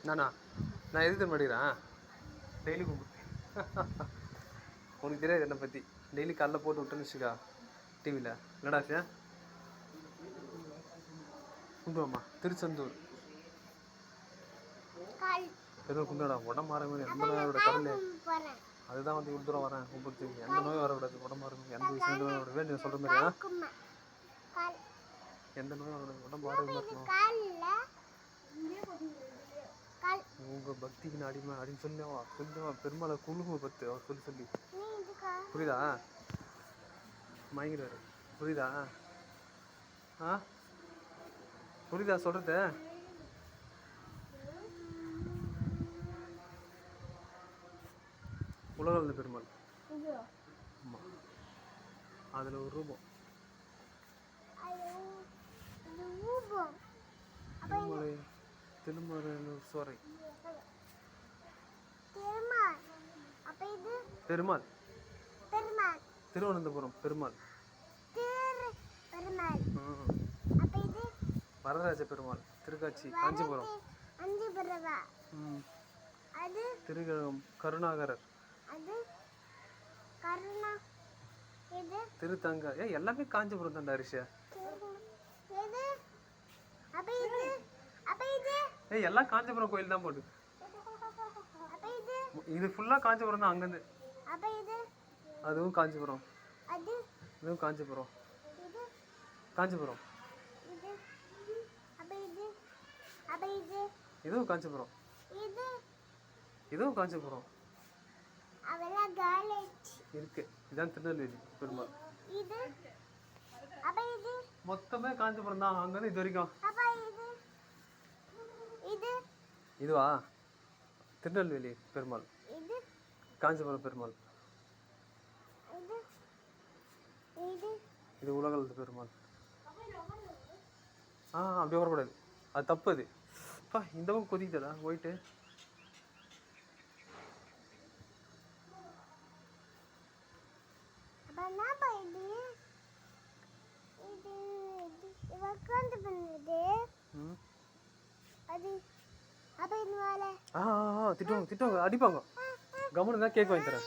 நானா நான் எதுக்கு மாட்டேங்கிறேன் டெய்லி கும்பிட்டு உனக்கு தெரியாது என்னை பற்றி டெய்லி காலைல போட்டு விட்டுன்னு வச்சுக்கா டிவியில் என்னடா சார் கும்பிடுவாம்மா திருச்செந்தூர் பெரும் கும்பிடா உடம்பு மாறவே எந்த நோயோட கடலை அதுதான் வந்து இவ்வளோ தூரம் வரேன் கும்பிடுறதுக்கு எந்த நோயும் வரக்கூடாது உடம்பு மாறணும் எந்த விஷயம் நோயோட வேண்டிய சொல்கிற மாதிரியா எந்த நோயும் வரக்கூடாது உடம்பு மாறவே இருக்கணும் உங்கள் பக்திக்கு நான் அடிமை அப்படின்னு சொல்லுவா சொல்லுவா பெருமாளை குழுங்க பத்து அவர் சொல்லி புரியுதா மயங்கிறாரு புரியுதா ஆ புரியுதா சொல்கிறது உலகளந்த பெருமாள் ஆமாம் அதில் ஒரு ரூபம் திருமலை திருமலை சோரை பெருமாள் திருவனந்தபுரம் பெருமாள் வரதராஜ பெருமாள் திருக்காட்சி காஞ்சிபுரம் திருக்கழகம் கருணாகரர் திருத்தங்க எல்லாமே காஞ்சிபுரம் தான்டா ஹரிஷா எல்லாம் காஞ்சிபுரம் கோயில் தான் போட்டு இது ஃபுல்லா காஞ்சிபுரம் தான் அங்கேருந்து அதுவும் காஞ்சிபுரம் இதுவும் காஞ்சிபுரம் காஞ்சிபுரம் இதுவும் காஞ்சிபுரம் இதுவும் காஞ்சிபுரம் இருக்கு இதான் திருநெல்வேலி பெருமாள் மொத்தமே காஞ்சிபுரம் தான் அங்கேருந்து இது வரைக்கும் இதுவா திருநெல்வேலி பெருமாள் காஞ்சிபுரம் பெருமாள் இது உலகளந்த பெருமாள் அப்படியே வரக்கூடாது அது தப்பு அது இந்த பக்கம் கொதிக்குதடா போயிட்டு திட்டுவாங்க அடிப்பாங்க கவனம் தான் கேக் வாங்கி தரேன்